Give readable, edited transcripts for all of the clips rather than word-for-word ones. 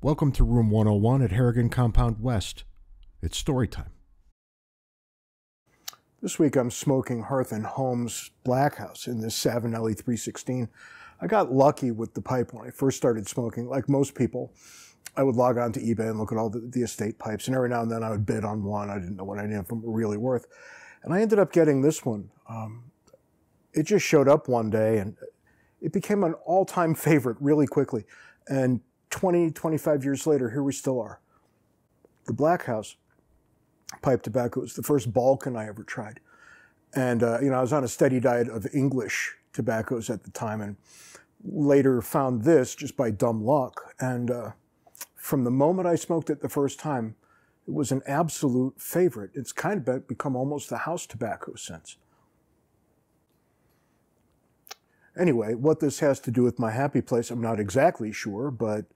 Welcome to Room 101 at Harrigan Compound West. It's story time. This week I'm smoking Hearth Home's Blackhouse in this Savinelli 316. I got lucky with the pipe when I first started smoking. Like most people, I would log on to eBay and look at all the estate pipes, and every now and then I would bid on one. I didn't know what any of them were really worth. And I ended up getting this one. It just showed up one day, and it became an all-time favorite really quickly. And 20, 25 years later, here we still are. The Blackhouse pipe tobacco was the first Balkan I ever tried. And, I was on a steady diet of English tobaccos at the time, and later found this just by dumb luck. And from the moment I smoked it the first time, it was an absolute favorite. It's kind of become almost a house tobacco since. Anyway, what this has to do with my happy place, I'm not exactly sure, but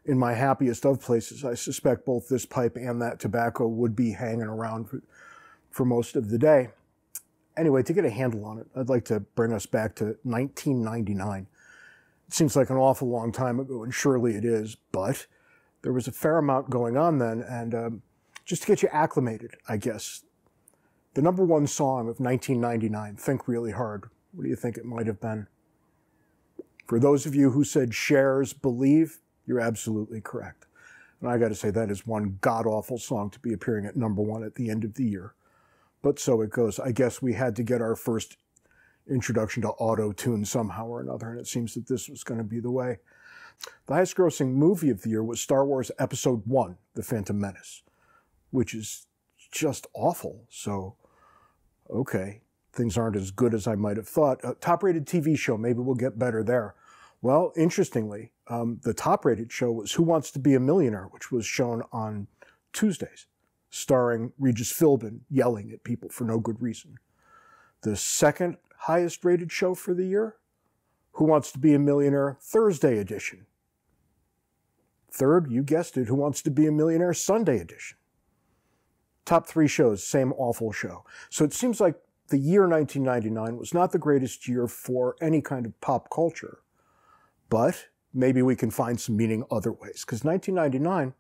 in my happiest of places, I suspect both this pipe and that tobacco would be hanging around for most of the day. Anyway, to get a handle on it, I'd like to bring us back to 1999. It seems like an awful long time ago, and surely it is, but there was a fair amount going on then, and just to get you acclimated, I guess, the #1 song of 1999, Think Really Hard, what do you think it might have been? For those of you who said Cher's Believe, you're absolutely correct. And I got to say, that is one god-awful song to be appearing at #1 at the end of the year. But so it goes. I guess we had to get our first introduction to auto-tune somehow or another, and it seems that this was going to be the way. The highest-grossing movie of the year was Star Wars Episode I, The Phantom Menace, which is just awful. So, okay, things aren't as good as I might have thought. Top-rated TV show, maybe we'll get better there. Well, interestingly, the top-rated show was Who Wants to Be a Millionaire, which was shown on Tuesdays, starring Regis Philbin yelling at people for no good reason. The second highest-rated show for the year, Who Wants to Be a Millionaire, Thursday edition. Third, you guessed it, Who Wants to Be a Millionaire, Sunday edition. Top 3 shows, same awful show. So it seems like the year 1999 was not the greatest year for any kind of pop culture. But maybe we can find some meaning other ways, because 1999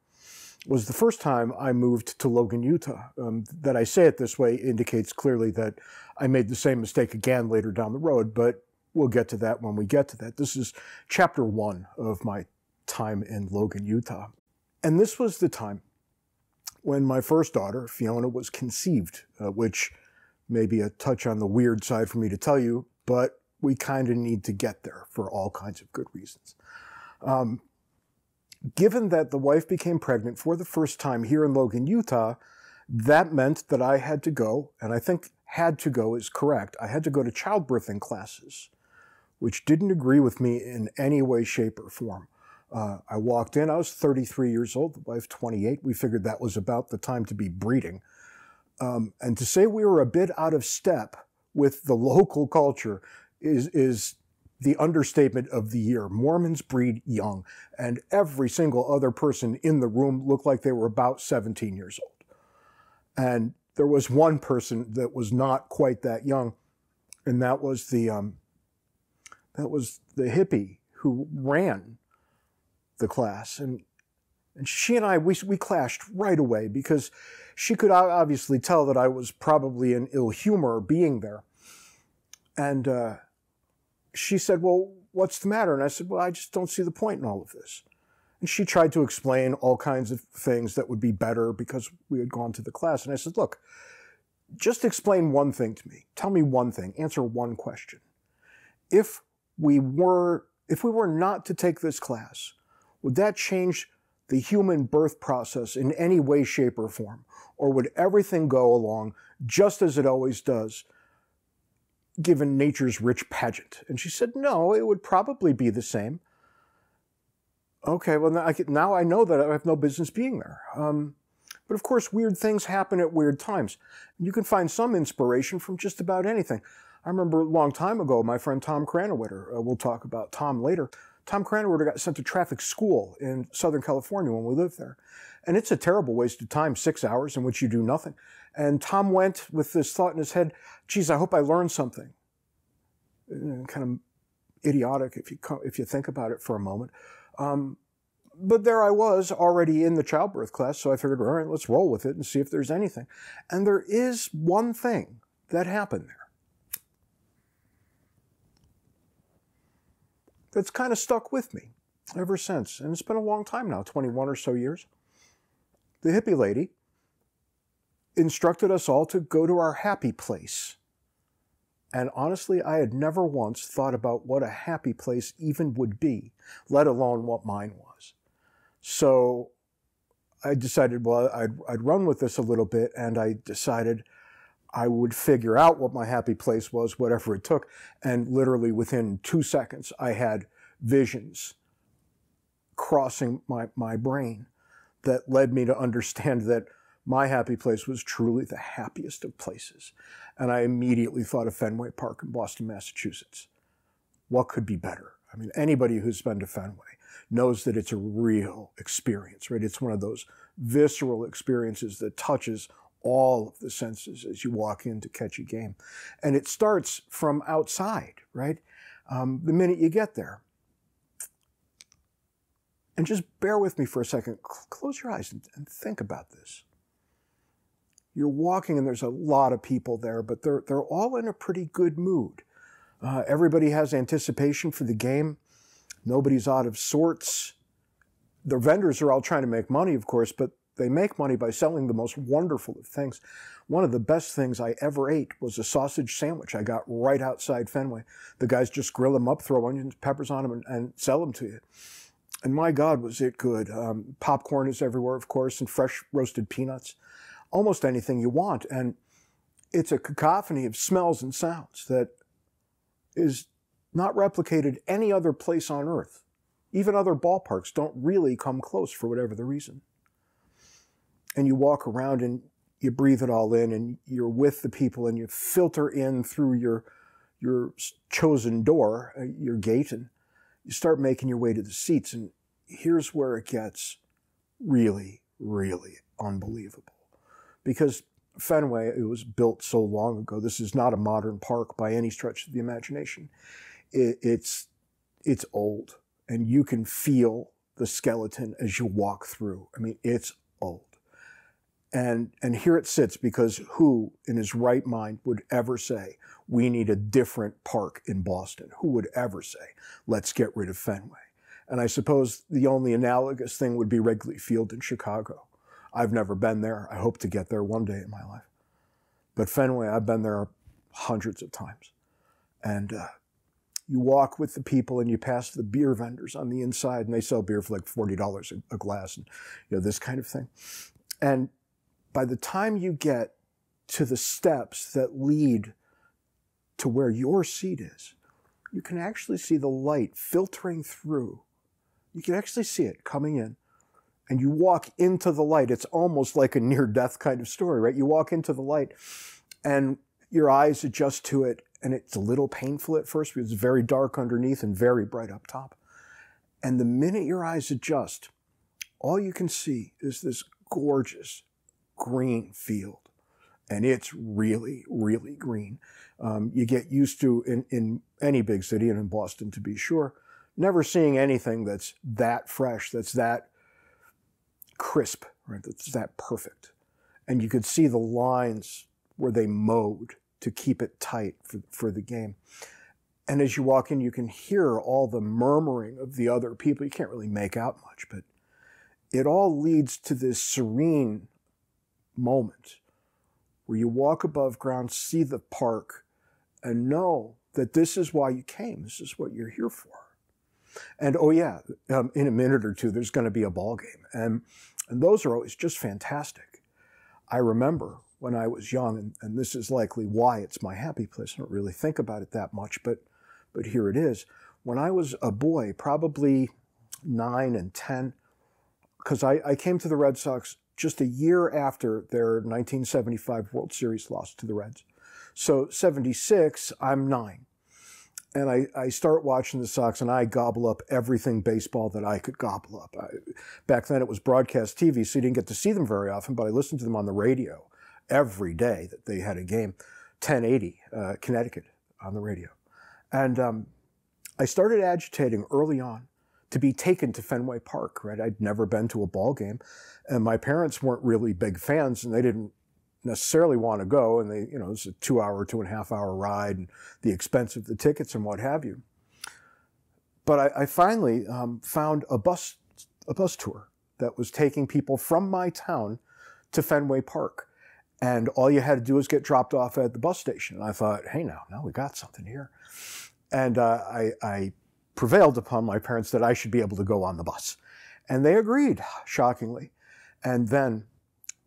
was the first time I moved to Logan, Utah. That I say it this way indicates clearly that I made the same mistake again later down the road, but we'll get to that when we get to that. This is chapter 1 of my time in Logan, Utah. And this was the time when my first daughter, Fiona, was conceived, which may be a touch on the weird side for me to tell you, but we kind of need to get there for all kinds of good reasons. Given that the wife became pregnant for the first time here in Logan, Utah, that meant that I had to go, and I think had to go is correct, I had to go to childbirthing classes, which didn't agree with me in any way, shape, or form. I walked in, I was 33 years old, the wife 28. We figured that was about the time to be breeding. And to say we were a bit out of step with the local culture is the understatement of the year. Mormons breed young, and every single other person in the room looked like they were about 17 years old. And there was one person that was not quite that young, and that was the hippie who ran the class. And she and I, we clashed right away, because she could obviously tell that I was probably in ill humor being there. And she said, well, what's the matter? And I said, well, I just don't see the point in all of this. And she tried to explain all kinds of things that would be better because we had gone to the class. And I said, look, just explain one thing to me. Tell me one thing. Answer one question. If we were not to take this class, would that change the human birth process in any way, shape, or form? Or would everything go along just as it always does, given nature's rich pageant? And she said, no, it would probably be the same. Okay, well, now I know that I have no business being there. But of course, weird things happen at weird times. You can find some inspiration from just about anything. I remember a long time ago, my friend Tom Cranwitter, we'll talk about Tom later, Tom Cranwitter got sent to traffic school in Southern California when we lived there. And it's a terrible waste of time, 6 hours in which you do nothing. And Tom went with this thought in his head, geez, I hope I learned something. Kind of idiotic if you think about it for a moment. But there I was already in the childbirth class, so I figured, all right, let's roll with it and see if there's anything. And there is one thing that happened there that's kind of stuck with me ever since. And it's been a long time now, 21 or so years. The hippie lady instructed us all to go to our happy place. And honestly, I had never once thought about what a happy place even would be, let alone what mine was. So I decided, well, I'd run with this a little bit, and I decided I would figure out what my happy place was, whatever it took. And literally within 2 seconds, I had visions crossing my brain that led me to understand that my happy place was truly the happiest of places. And I immediately thought of Fenway Park in Boston, Massachusetts. What could be better? I mean, anybody who's been to Fenway knows that it's a real experience, right? It's one of those visceral experiences that touches all of the senses as you walk in to catch a game. And it starts from outside, right? The minute you get there. And just bear with me for a second. Close your eyes and think about this. You're walking and there's a lot of people there, but they're all in a pretty good mood. Everybody has anticipation for the game. Nobody's out of sorts. The vendors are all trying to make money, of course, but they make money by selling the most wonderful of things. One of the best things I ever ate was a sausage sandwich I got right outside Fenway. The guys just grill them up, throw onions, peppers on them, and sell them to you. And my God, was it good. Popcorn is everywhere, of course, and fresh roasted peanuts. Almost anything you want. And it's a cacophony of smells and sounds that is not replicated any other place on earth. Even other ballparks don't really come close for whatever the reason. And you walk around and you breathe it all in, and you're with the people, and you filter in through your chosen door, your gate, and you start making your way to the seats. And here's where it gets really, really unbelievable. Because Fenway, it was built so long ago. This is not a modern park by any stretch of the imagination. It's old, and you can feel the skeleton as you walk through. I mean, it's old. And here it sits, because who in his right mind would ever say, we need a different park in Boston? Who would ever say, let's get rid of Fenway? And I suppose the only analogous thing would be Wrigley Field in Chicago. I've never been there. I hope to get there one day in my life. But Fenway, I've been there hundreds of times. And you walk with the people and you pass the beer vendors on the inside, and they sell beer for like $40 a glass, and this kind of thing. And by the time you get to the steps that lead to where your seat is, you can actually see the light filtering through. You can actually see it coming in. And you walk into the light. It's almost like a near-death kind of story, right? You walk into the light, and your eyes adjust to it, and it's a little painful at first because it's very dark underneath and very bright up top. And the minute your eyes adjust, all you can see is this gorgeous green field. And it's really, really green. You get used to, in any big city, and in Boston to be sure, never seeing anything that's that fresh, that's that crisp, right? That's that perfect. And you could see the lines where they mowed to keep it tight for the game. And as you walk in, you can hear all the murmuring of the other people. You can't really make out much, but it all leads to this serene moment where you walk above ground, see the park, and know that this is why you came. This is what you're here for. And oh yeah, in a minute or two, there's going to be a ball game. And those are always just fantastic. I remember when I was young, and this is likely why it's my happy place. I don't really think about it that much, but here it is. When I was a boy, probably 9 and 10, because I came to the Red Sox just a year after their 1975 World Series loss to the Reds. So 76, I'm 9. And I start watching the Sox, and I gobble up everything baseball that I could gobble up. Back then it was broadcast TV, so you didn't get to see them very often, but I listened to them on the radio every day that they had a game. 1080, Connecticut, on the radio. And I started agitating early on to be taken to Fenway Park, right? I'd never been to a ball game, and my parents weren't really big fans, and they didn't necessarily want to go, and they, you know, it was a 2-hour, 2.5-hour ride, and the expense of the tickets and what have you. But I finally found a bus tour that was taking people from my town to Fenway Park. And all you had to do was get dropped off at the bus station. And I thought, hey, now we got something here. And I prevailed upon my parents that I should be able to go on the bus. And they agreed, shockingly. And then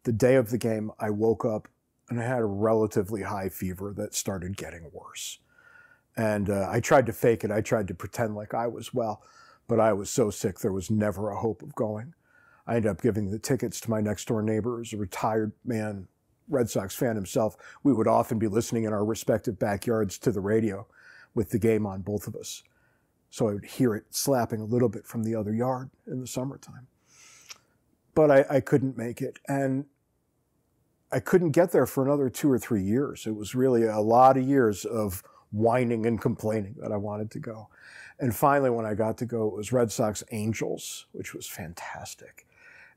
the day of the game, I woke up and I had a relatively high fever that started getting worse. And I tried to fake it. I tried to pretend like I was well, but I was so sick there was never a hope of going. I ended up giving the tickets to my next door neighbor, who's a retired man, Red Sox fan himself. We would often be listening in our respective backyards to the radio with the game on, both of us. So I would hear it slapping a little bit from the other yard in the summertime. But I couldn't make it. And I couldn't get there for another 2 or 3 years. It was really a lot of years of whining and complaining that I wanted to go. And finally, when I got to go, it was Red Sox Angels, which was fantastic.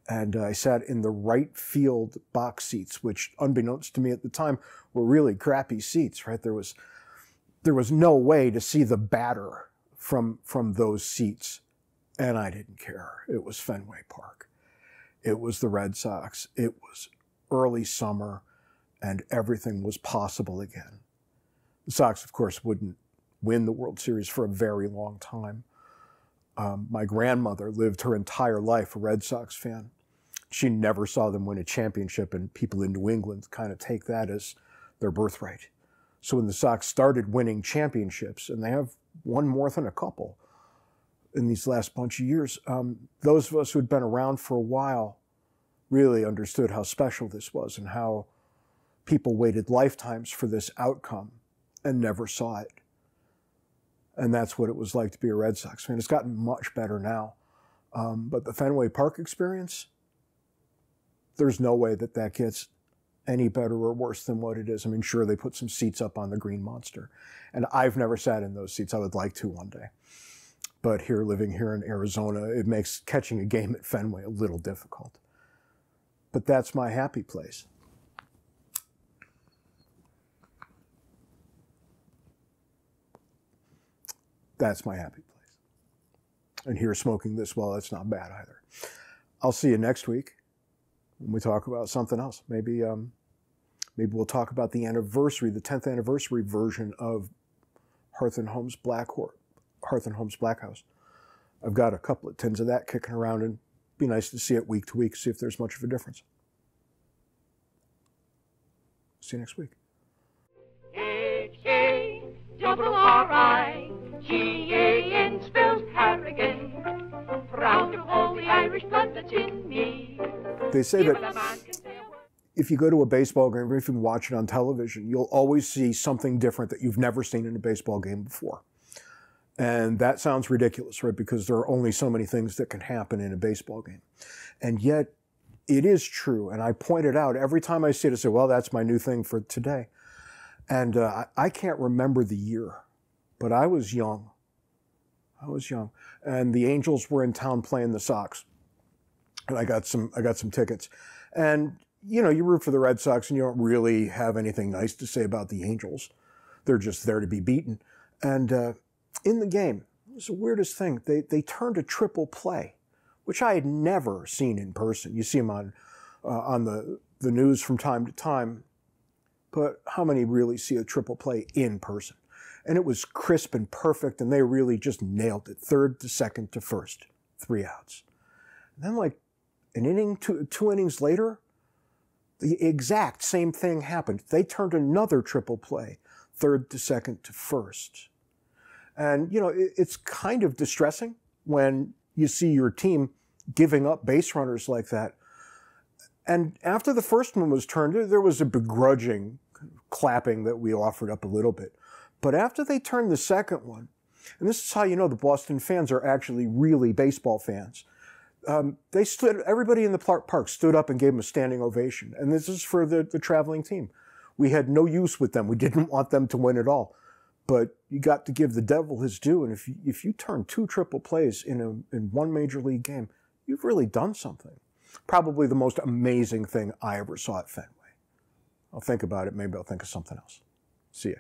And I sat in the right field box seats, which, unbeknownst to me at the time, were really crappy seats, right? There was no way to see the batter from those seats. And I didn't care. It was Fenway Park. It was the Red Sox. It was early summer, and everything was possible again. The Sox, of course, wouldn't win the World Series for a very long time. My grandmother lived her entire life a Red Sox fan. She never saw them win a championship, and people in New England kind of take that as their birthright. So when the Sox started winning championships, and they have won more than a couple in these last bunch of years, those of us who had been around for a while really understood how special this was and how people waited lifetimes for this outcome and never saw it. And that's what it was like to be a Red Sox fan. It's gotten much better now. But the Fenway Park experience, there's no way that that gets any better or worse than what it is. I mean, sure, they put some seats up on the Green Monster. And I've never sat in those seats. I would like to one day. But living here in Arizona, it makes catching a game at Fenway a little difficult. But that's my happy place. That's my happy place. And here smoking this, well, that's not bad either. I'll see you next week when we talk about something else. Maybe we'll talk about the anniversary, the 10th anniversary version of Hearth Home's Blackhouse. I've got a couple of tins of that kicking around, and it'd be nice to see it week to week, see if there's much of a difference. See you next week. H-A-R-R-I-G-A-N spells Harrigan. Proud of all the Irish blood that's in me. They say that if you go to a baseball game, or if you watch it on television, you'll always see something different that you've never seen in a baseball game before. And that sounds ridiculous, right? Because there are only so many things that can happen in a baseball game. And yet, it is true. And I point it out every time I see it. I say, well, that's my new thing for today. And I can't remember the year, but I was young. And the Angels were in town playing the Sox. And I got some tickets. And, you know, you root for the Red Sox and you don't really have anything nice to say about the Angels. They're just there to be beaten. And in the game, it was the weirdest thing. They turned a triple play, which I had never seen in person. You see them on the news from time to time, but how many really see a triple play in person? And it was crisp and perfect, and they really just nailed it. Third to second to first, 3 outs. And then like an inning, two innings later, the exact same thing happened. They turned another triple play, third to second to first. And, you know, it's kind of distressing when you see your team giving up base runners like that. And after the first one was turned, there was a begrudging clapping that we offered up a little bit. But after they turned the second one, and this is how you know the Boston fans are actually really baseball fans, everybody in the park stood up and gave them a standing ovation. And this is for the traveling team. We had no use with them. We didn't want them to win at all. But you got to give the devil his due, and if you turn 2 triple plays in one major league game, you've really done something. Probably the most amazing thing I ever saw at Fenway. I'll think about it. Maybe I'll think of something else. See ya.